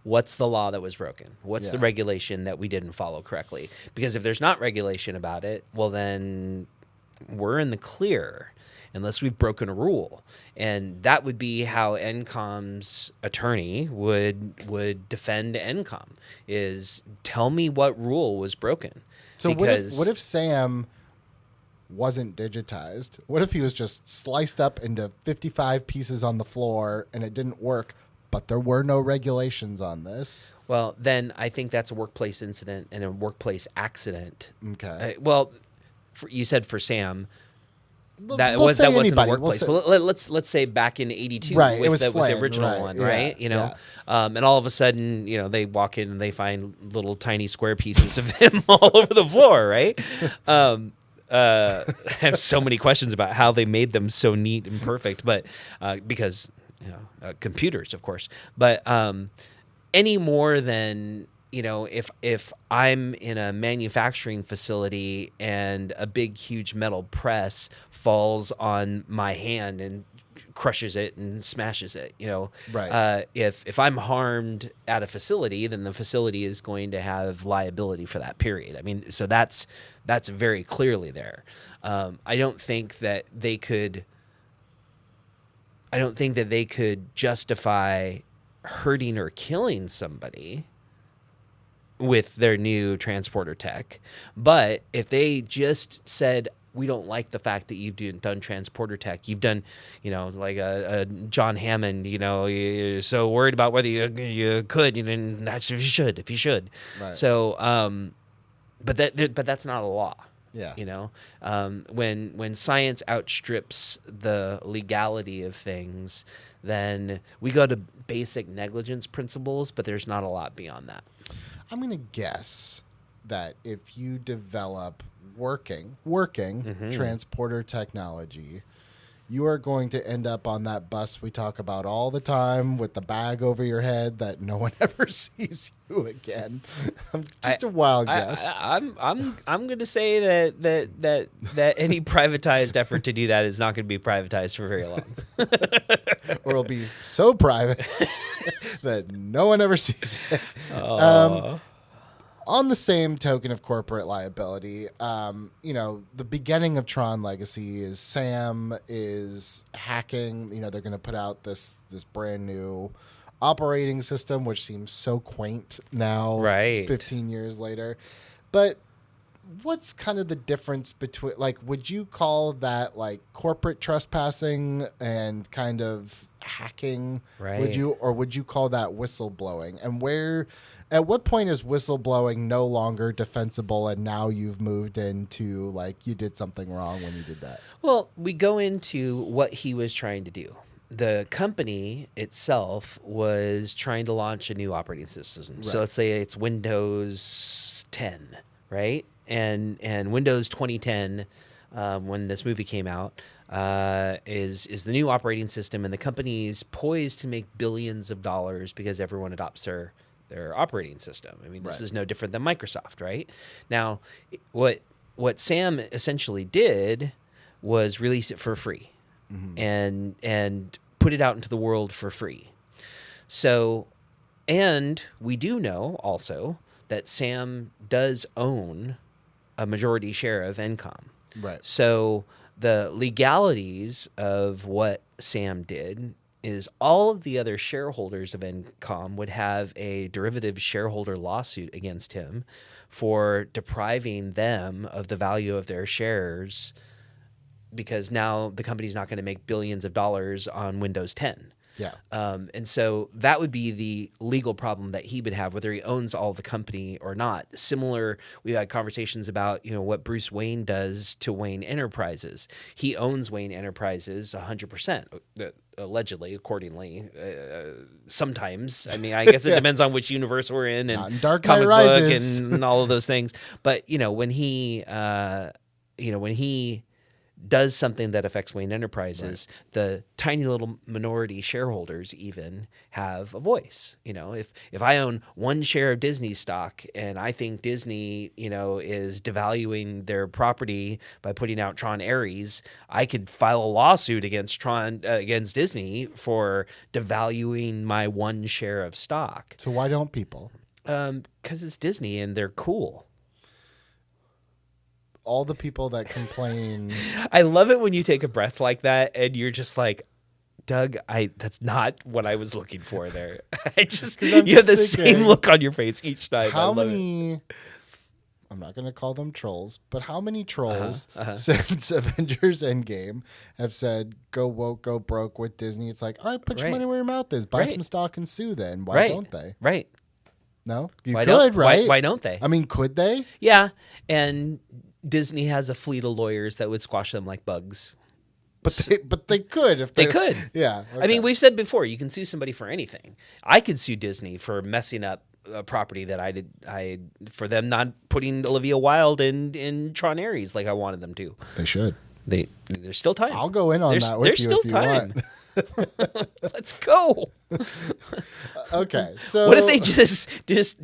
What's the law that was broken? What's the regulation that we didn't follow correctly? Because if there's not regulation about it, well, then we're in the clear unless we've broken a rule. And that would be how Encom's attorney would defend Encom, is tell me what rule was broken. So what if Sam wasn't digitized? What if he was just sliced up into 55 pieces on the floor and it didn't work, but there were no regulations on this? Well, then I think that's a workplace incident and a workplace accident. Okay. You said for Sam. That wasn't a workplace. Let's say back in '82 with the original one, right? And all of a sudden, they walk in and they find little tiny square pieces of him all over the floor, right? I have so many questions about how they made them so neat and perfect, but because computers, of course. But any more than if I'm in a manufacturing facility and a big, huge metal press falls on my hand and crushes it and smashes it, Right. If I'm harmed at a facility, then the facility is going to have liability for that period. I mean, so that's very clearly there. I don't think that they could justify hurting or killing somebody with their new transporter tech. But if they just said, we don't like the fact that you've done transporter tech, you've done, like a John Hammond, you're so worried about whether you could, that's if you should. Right. So, but that's not a law. Yeah. When science outstrips the legality of things, then we go to basic negligence principles, but there's not a lot beyond that. I'm going to guess that if you develop working transporter technology, you are going to end up on that bus we talk about all the time with the bag over your head that no one ever sees you again. Just a wild guess. I'm going to say that any privatized effort to do that is not going to be privatized for very long. Or it'll be so private that no one ever sees it. On the same token of corporate liability, the beginning of Tron Legacy is Sam is hacking. They're going to put out this brand new operating system, which seems so quaint now, right? 15 years later. But what's kind of the difference between, would you call that corporate trespassing and kind of hacking? Right. Would you call that whistleblowing? And at what point is whistleblowing no longer defensible and now you've moved into you did something wrong when you did that? Well, we go into what he was trying to do. The company itself was trying to launch a new operating system. Right. So let's say it's Windows 10, right? And Windows 2010, when this movie came out, is the new operating system, and the company's poised to make billions of dollars because everyone adopts their operating system. I mean, this is no different than Microsoft, right? Now, what Sam essentially did was release it for free, and put it out into the world for free. So, and we do know also that Sam does own a majority share of Encom. Right. So the legalities of what Sam did is all of the other shareholders of Encom would have a derivative shareholder lawsuit against him for depriving them of the value of their shares, because now the company's not going to make billions of dollars on Windows 10. Yeah. And so that would be the legal problem that he would have, whether he owns all the company or not. Similar, we've had conversations about, what Bruce Wayne does to Wayne Enterprises. He owns Wayne Enterprises 100%, allegedly, accordingly. Sometimes. I mean, I guess it depends on which universe we're in and Dark comic Knight book Rises. and all of those things. But, when he does something that affects Wayne Enterprises, the tiny little minority shareholders even have a voice. If I own one share of Disney stock and I think Disney, is devaluing their property by putting out Tron Ares, I could file a lawsuit against Disney for devaluing my one share of stock. So why don't people? Because it's Disney and they're cool. All the people that complain. I love it when you take a breath like that and you're just like, Doug, that's not what I was looking for there. You have the same look on your face each time. How many, I'm not going to call them trolls, but how many trolls since Avengers Endgame have said, go woke, go broke with Disney? It's like, all right, put your money where your mouth is. Buy some stock and sue then. Why don't they? Right. No? Why don't they? I mean, could they? Yeah. And Disney has a fleet of lawyers that would squash them like bugs. But they could if they could. Yeah. Okay. I mean, we've said before, you can sue somebody for anything. I could sue Disney for messing up a property that I for them not putting Olivia Wilde in Tron Ares like I wanted them to. They should. There's still time. I'll go in on that with there's you still if you time. want. Let's go. Okay, so What if they just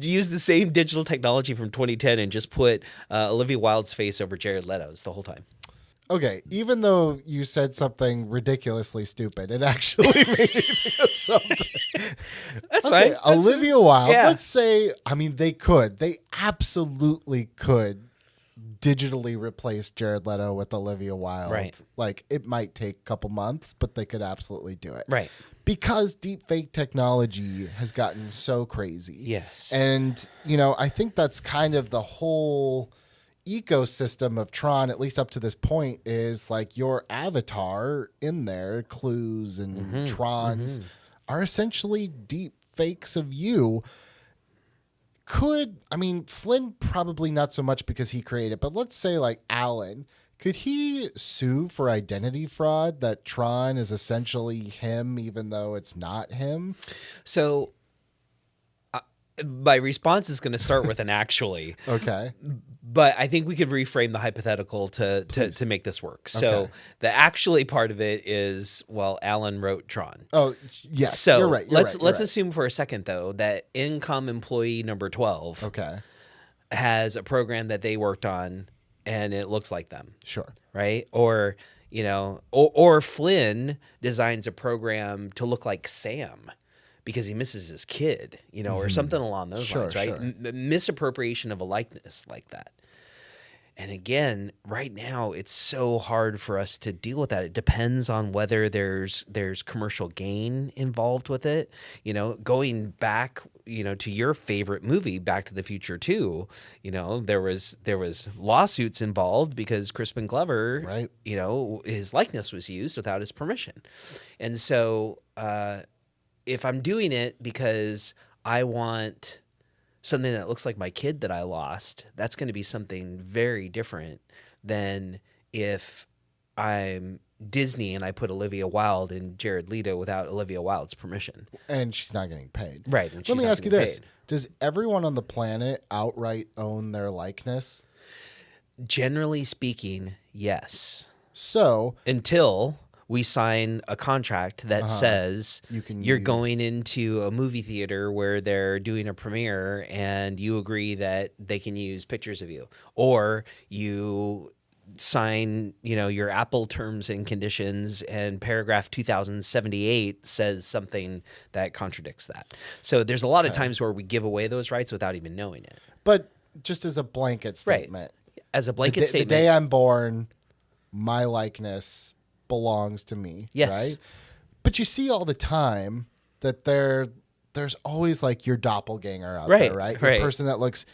use the same digital technology from 2010 and just put Olivia Wilde's face over Jared Leto's the whole time? Okay, even though you said something ridiculously stupid, it actually made me think of something. That's Okay, right. Olivia Wilde, yeah. let's say, I mean, they absolutely could digitally replace Jared Leto with Olivia Wilde. Right. Like, it might take a couple months, but they could absolutely do it. Right. Because deepfake technology has gotten so crazy. Yes. And, I think that's kind of the whole ecosystem of Tron, at least up to this point, is like your avatar in there, clues and Trons are essentially deep fakes of you. Flynn probably not so much because he created, but let's say like Alan, could he sue for identity fraud that Tron is essentially him even though it's not him? So my response is going to start with an actually. Okay. But I think we could reframe the hypothetical to make this work. So Okay. the actually part of it is, well, Alan wrote Tron. Oh, yes. So you're right. let's assume for a second, though, that income employee number 12 Okay. has a program that they worked on and it looks like them. Sure. Right? Or, or Flynn designs a program to look like Sam because he misses his kid, or something along those lines, right? Sure. Misappropriation of a likeness like that. And again, right now, it's so hard for us to deal with that. It depends on whether there's commercial gain involved with it. Going back, to your favorite movie, Back to the Future 2, there was lawsuits involved because Crispin Glover, Right. His likeness was used without his permission. And so if I'm doing it because I want something that looks like my kid that I lost, that's going to be something very different than if I'm Disney and I put Olivia Wilde and Jared Leto without Olivia Wilde's permission. And she's not getting paid. Right. Let me ask you this. Does everyone on the planet outright own their likeness? Generally speaking, yes. So until we sign a contract that says you're going into a movie theater where they're doing a premiere and you agree that they can use pictures of you, or you sign, your Apple terms and conditions and paragraph 2078 says something that contradicts that. So there's a lot of times where we give away those rights without even knowing it. But just as a blanket statement. Right. As a blanket statement. The day I'm born, my likeness belongs to me. Yes. Right? But you see all the time that there's always like your doppelganger out there, right? Your person that looks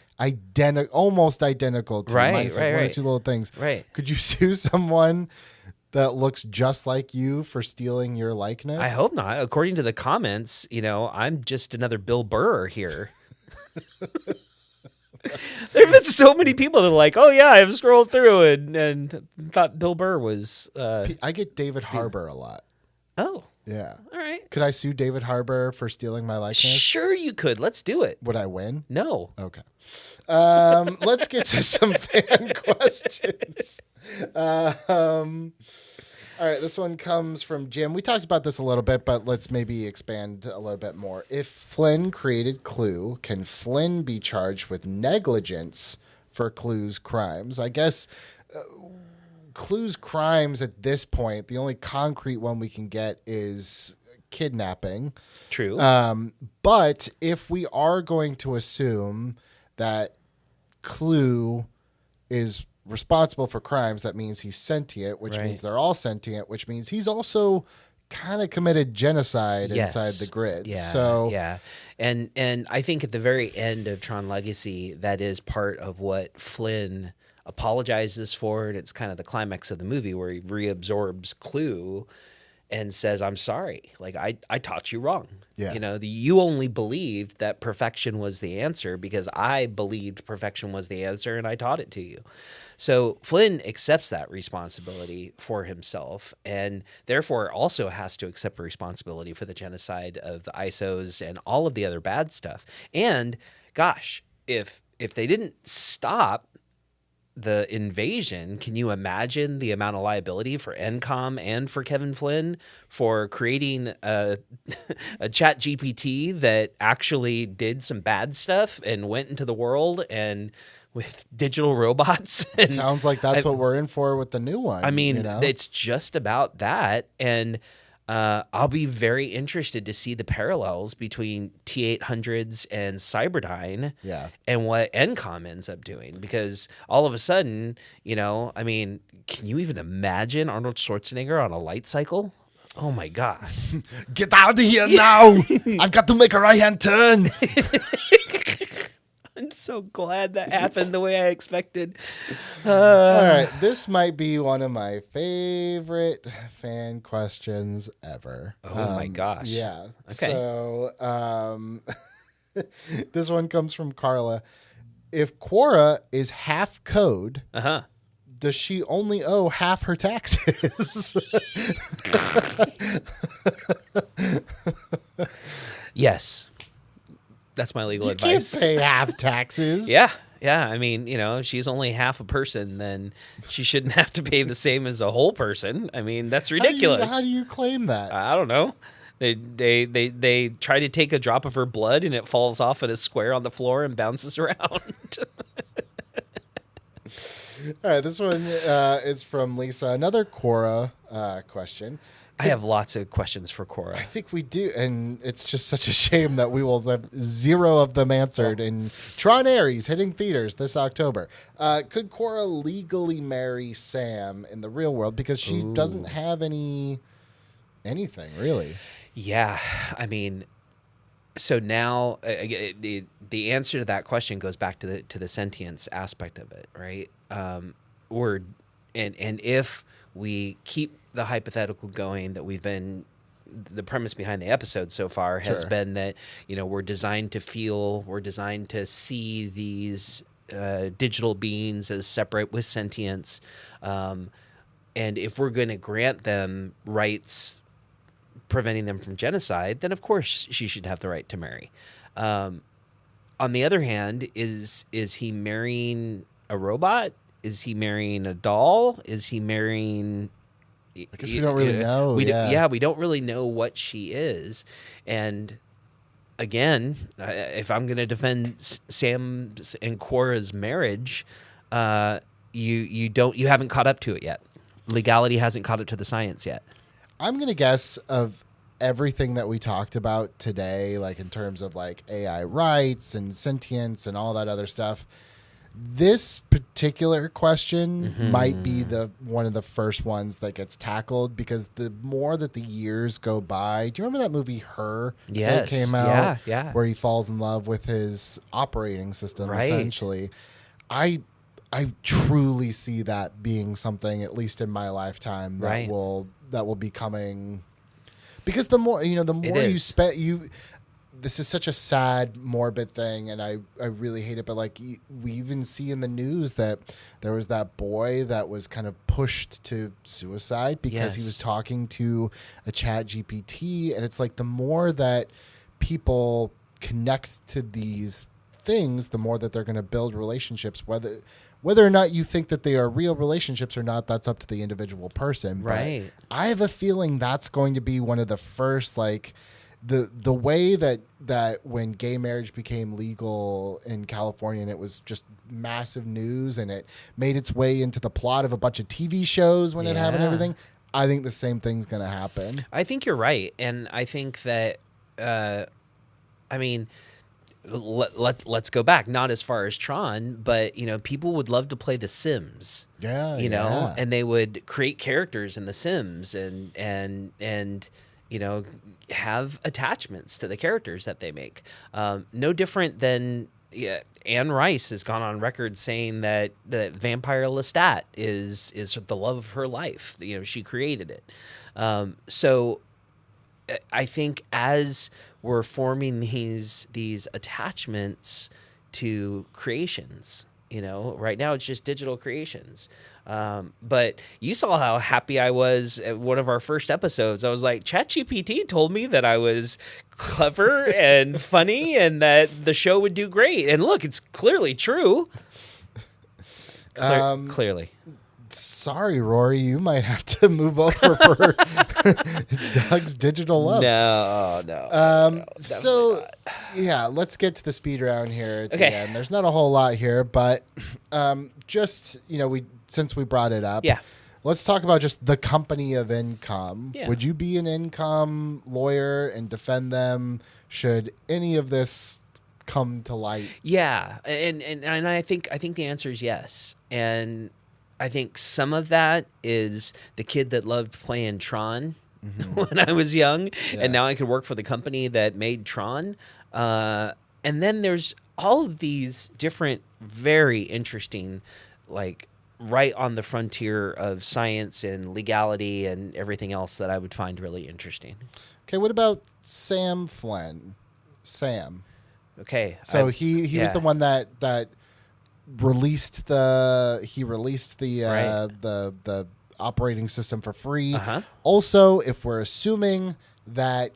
almost identical to you, minus like one or two little things. Right. Could you sue someone that looks just like you for stealing your likeness? I hope not. According to the comments, I'm just another Bill Burr here. There have been so many people that are like, oh yeah, I've scrolled through and thought Bill Burr was... I get David Harbour a lot. Oh. Yeah. All right. Could I sue David Harbour for stealing my likeness? Sure you could. Let's do it. Would I win? No. Okay. Let's get to some fan questions. All right, this one comes from Jim. We talked about this a little bit, but let's maybe expand a little bit more. If Flynn created Clue, can Flynn be charged with negligence for Clue's crimes? I guess Clue's crimes at this point, the only concrete one we can get is kidnapping. True. But if we are going to assume that Clue is responsible for crimes, that means he's sentient, which means they're all sentient, which means he's also kind of committed genocide inside the grid. Yeah. And I think at the very end of Tron Legacy, that is part of what Flynn apologizes for, and it's kind of the climax of the movie where he reabsorbs Clue and says, I'm sorry, like I taught you wrong. Yeah. You only believed that perfection was the answer because I believed perfection was the answer and I taught it to you. So Flynn accepts that responsibility for himself and therefore also has to accept responsibility for the genocide of the ISOs and all of the other bad stuff. And gosh, if they didn't stop the invasion, can you imagine the amount of liability for NCOM and for Kevin Flynn for creating a chat GPT that actually did some bad stuff and went into the world and with digital robots? And sounds like that's what we're in for with the new one. I mean, it's just about that. And I'll be very interested to see the parallels between T-800s and Cyberdyne and what NCOM ends up doing. Because all of a sudden, I mean, can you even imagine Arnold Schwarzenegger on a light cycle? Oh, my God. Get out of here now. I've got to make a right-hand turn. I'm so glad that happened the way I expected. All right. This might be one of my favorite fan questions ever. Oh, my gosh. Yeah. Okay. So this one comes from Carla. If Quorra is half code, does she only owe half her taxes? Yes. That's my legal advice. You can't pay half taxes. Yeah. I mean, if she's only half a person, then she shouldn't have to pay the same as a whole person. I mean, that's ridiculous. How do you claim that? I don't know. They try to take a drop of her blood and it falls off in a square on the floor and bounces around. All right, this one is from Lisa. Another Quorra question. I have lots of questions for Quorra. I think we do, and it's just such a shame that we will have zero of them answered in Tron Ares hitting theaters this October. Could Quorra legally marry Sam in the real world because she doesn't have anything really? Yeah, I mean, so now the answer to that question goes back to the sentience aspect of it, right? And if we keep the hypothetical going that we've been, the premise behind the episode so far has been that, we're designed to feel, we're designed to see these digital beings as separate with sentience. And if we're going to grant them rights preventing them from genocide, then of course she should have the right to marry. On the other hand, is he marrying a robot? Is he marrying a doll? Is he marrying... I guess we don't really know. We don't really know what she is. And again, if I'm going to defend Sam and Quorra's marriage, you haven't caught up to it yet. Legality hasn't caught up to the science yet. I'm going to guess of everything that we talked about today, like in terms of like AI rights and sentience and all that other stuff, this particular question might be one of the first ones that gets tackled, because the more that the years go by, do you remember that movie Her? Yes. That came out, where he falls in love with his operating system, essentially. I truly see that being something, at least in my lifetime, that will be coming, because the more you spend, this is such a sad, morbid thing, and I really hate it. But like, we even see in the news that there was that boy that was kind of pushed to suicide because he was talking to a chat GPT. And it's like, the more that people connect to these things, the more that they're going to build relationships, whether or not you think that they are real relationships or not, that's up to the individual person. Right. But I have a feeling that's going to be one of the first, like, the way that when gay marriage became legal in California, and it was just massive news, and it made its way into the plot of a bunch of TV shows when it happened and everything, I think the same thing's going to happen. I think you're right. And I think that, I mean, let's go back, not as far as Tron, but, people would love to play The Sims. You know, and they would create characters in The Sims and have attachments to the characters that they make. No different than Anne Rice has gone on record saying that Vampire Lestat is the love of her life. She created it. So I think as we're forming these attachments to creations, right now it's just digital creations. But you saw how happy I was at one of our first episodes. I was like, ChatGPT told me that I was clever and funny and that the show would do great. And look, it's clearly true. Clearly. Sorry, Rory, you might have to move over for Doug's digital love. No. So, yeah, let's get to the speed round here at Okay. the end. There's not a whole lot here, but just, since we brought it up, Yeah. let's talk about just the company of income. Yeah. Would you be an income lawyer and defend them? Should any of this come to light? Yeah, and I think the answer is yes. And I think some of that is the kid that loved playing Tron when I was young, and now I could work for the company that made Tron. And then there's all of these different, very interesting, like right on the frontier of science and legality and everything else that I would find really interesting. Okay, what about Sam Flynn? Sam. Okay, So he was the one that released the the operating system for free. Also, if we're assuming that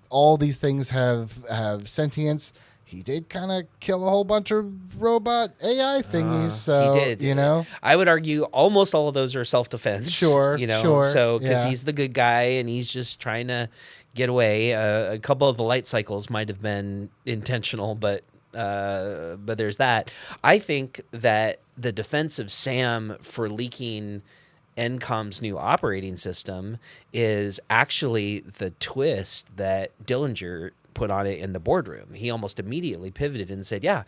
all these things have sentience, he did kind of kill a whole bunch of robot AI thingies. So he did. I would argue almost all of those are self-defense. Sure. So because he's the good guy and he's just trying to get away. A couple of the light cycles might have been intentional, but there's that. I think that the defense of Sam for leaking NCOM's new operating system is actually the twist that Dillinger put on it in the boardroom. He almost immediately pivoted and said, yeah,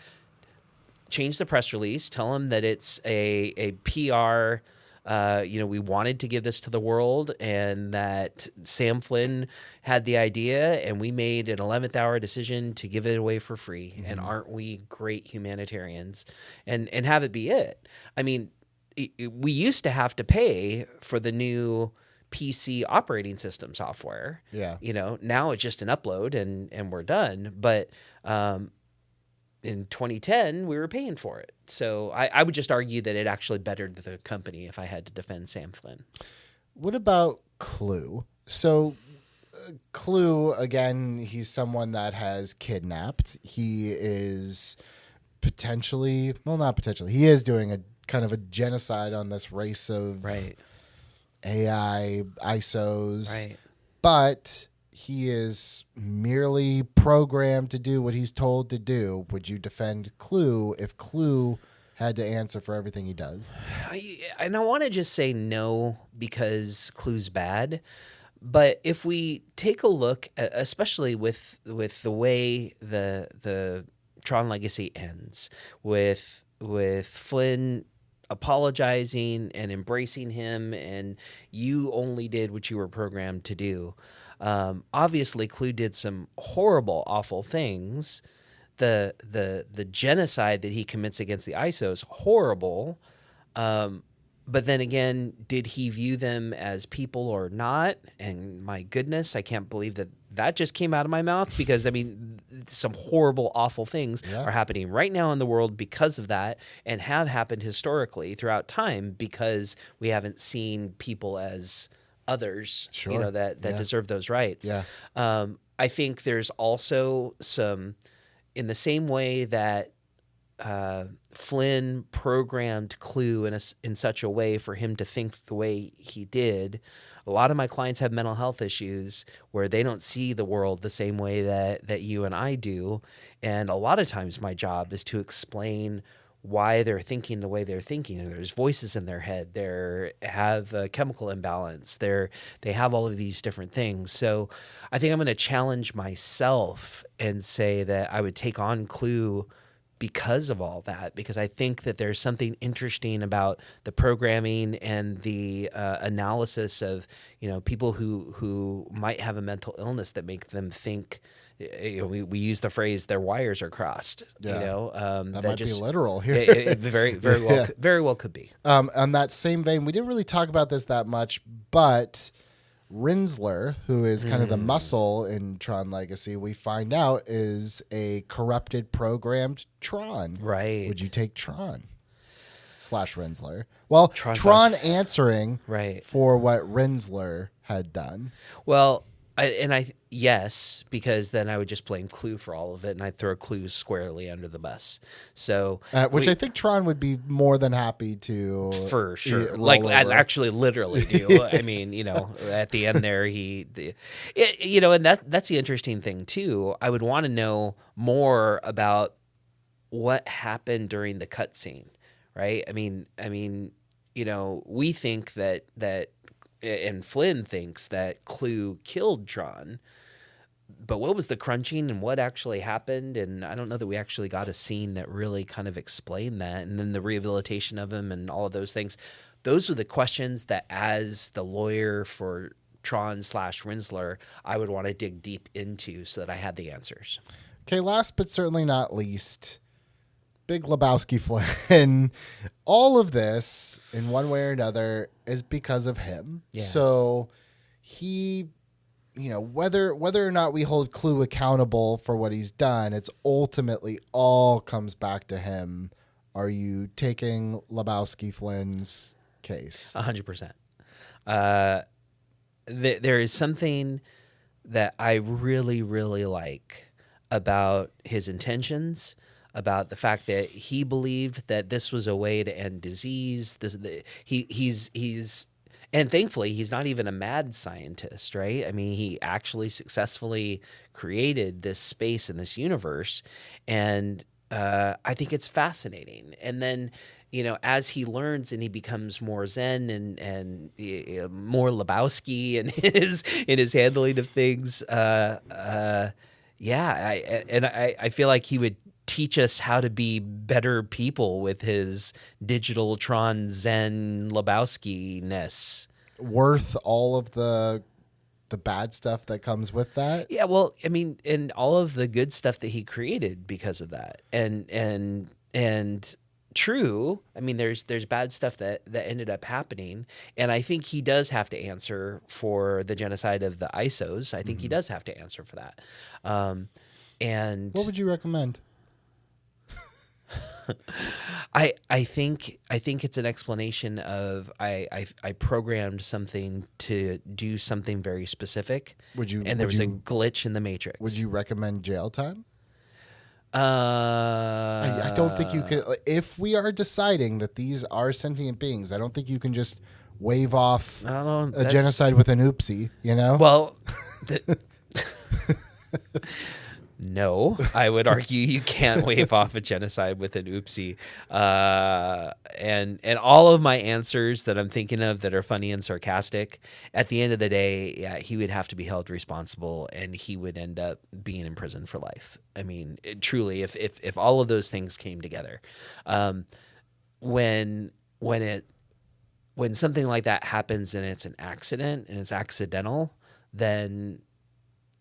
change the press release, tell him that it's a PR, we wanted to give this to the world, and that Sam Flynn had the idea, and we made an 11th hour decision to give it away for free. And aren't we great humanitarians? And have it be it. I mean, we used to have to pay for the new PC operating system software. Yeah. Now it's just an upload and we're done. But in 2010, we were paying for it. So I would just argue that it actually bettered the company if I had to defend Sam Flynn. What about Clue? So Clue, again, he's someone that has kidnapped. He is potentially, well, not potentially, he is doing a kind of a genocide on this race of AI ISOs. Right. But he is merely programmed to do what he's told to do. Would you defend Clue if Clue had to answer for everything he does? I want to just say no because Clue's bad. But if we take a look, especially with the way the Tron Legacy ends, with Flynn apologizing and embracing him, and you only did what you were programmed to do. Obviously, Clue did some horrible, awful things. The genocide that he commits against the ISOs, horrible. But then again, did he view them as people or not? And my goodness, I can't believe that just came out of my mouth, because, I mean, some horrible, awful things are happening right now in the world because of that, and have happened historically throughout time because we haven't seen people as others, that deserve those rights. Yeah. I think there's also some, in the same way that Flynn programmed Clue in such a way for him to think the way he did. A lot of my clients have mental health issues where they don't see the world the same way that you and I do. And a lot of times my job is to explain why they're thinking the way they're thinking. There's voices in their head. They have a chemical imbalance. They have all of these different things. So I think I'm going to challenge myself and say that I would take on Clue because of all that, because I think that there's something interesting about the programming and the analysis of people who might have a mental illness that make them think. We use the phrase "their wires are crossed." That might be literal here. It very well, very well could be. On that same vein, we didn't really talk about this that much, but Rinsler, who is kind of the muscle in Tron Legacy, we find out is a corrupted, programmed Tron. Right. Would you take Tron / Rinsler? Well, Tron answering for what Rinsler had done. Well, Yes, because then I would just blame Clue for all of it, and I'd throw Clue squarely under the bus. So, which I think Tron would be more than happy to for sure, roll over. actually, literally do. I mean, at the end there, and that's the interesting thing too. I would want to know more about what happened during the cutscene, right? I mean, we think that and Flynn thinks that Clue killed Tron, but what was the crunching and what actually happened? And I don't know that we actually got a scene that really kind of explained that. And then the rehabilitation of him and all of those things. Those are the questions that, as the lawyer for Tron/Rinsler, I would want to dig deep into so that I had the answers. Okay, last but certainly not least, Big Lebowski Flynn. All of this, in one way or another, is because of him. Yeah. So he, whether or not we hold Clue accountable for what he's done, it's ultimately all comes back to him. Are you taking Lebowski Flynn's case? 100%. There is something that I really, really like about his intentions, about the fact that he believed that this was a way to end disease. He's and thankfully he's not even a mad scientist, right? I mean, he actually successfully created this space in this universe, and I think it's fascinating. And then, as he learns and he becomes more zen and more Lebowski in his handling of things, I feel like he would teach us how to be better people with his digital Tron Zen Lebowski-ness. Worth all of the bad stuff that comes with that? Yeah, well, I mean, and all of the good stuff that he created because of that. And true, I mean, there's bad stuff that ended up happening, and I think he does have to answer for the genocide of the ISOs. I think he does have to answer for that. And what would you recommend? I think it's an explanation of I programmed something to do something very specific. And there was a glitch in the matrix. Would you recommend jail time? I don't think you could. If we are deciding that these are sentient beings, I don't think you can just wave off a genocide with an oopsie. Well. No, I would argue you can't wave off a genocide with an oopsie. And all of my answers that I'm thinking of that are funny and sarcastic, at the end of the day, yeah, he would have to be held responsible, and he would end up being in prison for life. I mean, truly, if all of those things came together, when something like that happens and it's an accident and it's accidental, then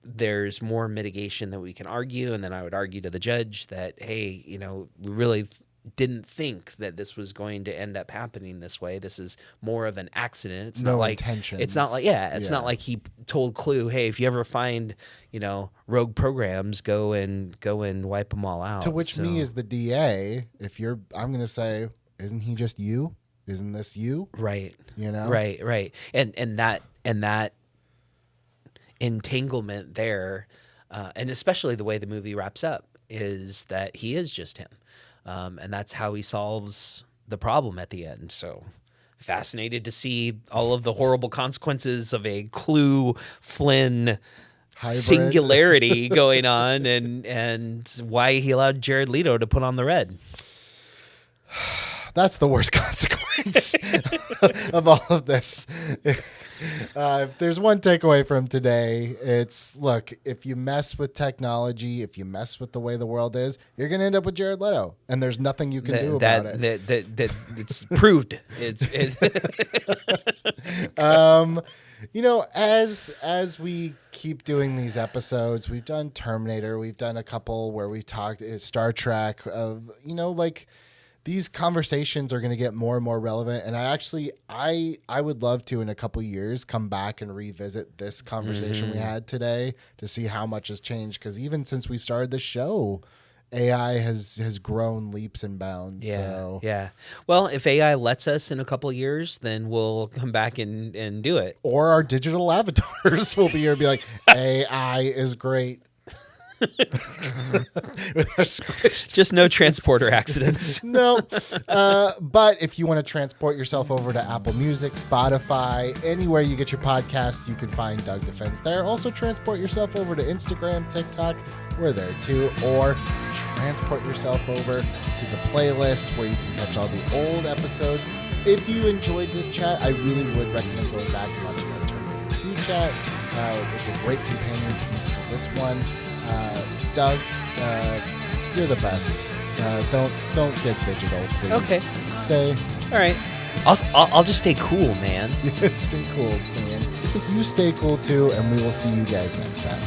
there's more mitigation that we can argue. And then I would argue to the judge that, hey, we really didn't think that this was going to end up happening this way. This is more of an accident. It's no not like intentions. It's not like, it's not like he told Clue, hey, if you ever find, rogue programs, go and wipe them all out. To which me as the DA, I'm going to say, isn't he just you? Isn't this you? Right. Right. And that entanglement there, and especially the way the movie wraps up, is that he is just him, and that's how he solves the problem at the end. So fascinated to see all of the horrible consequences of a Clue Flynn hybrid singularity going on, and why he allowed Jared Leto to put on the red. That's the worst consequence of all of this. If there's one takeaway from today, it's, look, if you mess with technology, if you mess with the way the world is, you're going to end up with Jared Leto, and there's nothing you can do about it. It's proved. As we keep doing these episodes, we've done Terminator, we've done a couple where we talked Star Trek, these conversations are going to get more and more relevant. And I would love to, in a couple years, come back and revisit this conversation we had today to see how much has changed. Because even since we started the show, AI has grown leaps and bounds. Yeah, So. yeah. Well, if AI lets us in a couple of years, then we'll come back and do it. Or our digital avatars will be here and be like, AI is great. With our squished Just no pieces. transporter accidents. No. But if you want to transport yourself over to Apple Music, Spotify, anywhere you get your podcasts, you can find Doug Defends there. Also transport yourself over to Instagram, TikTok. We're there too. Or transport yourself over to the playlist where you can catch all the old episodes. If you enjoyed this chat, I really would recommend going back and watching our Terminator 2 chat. It's a great companion piece to this one. Doug, you're the best. Don't get digital, please. Okay. Stay. All right. I'll just stay cool, man. Stay cool, man. You stay cool too, and we will see you guys next time.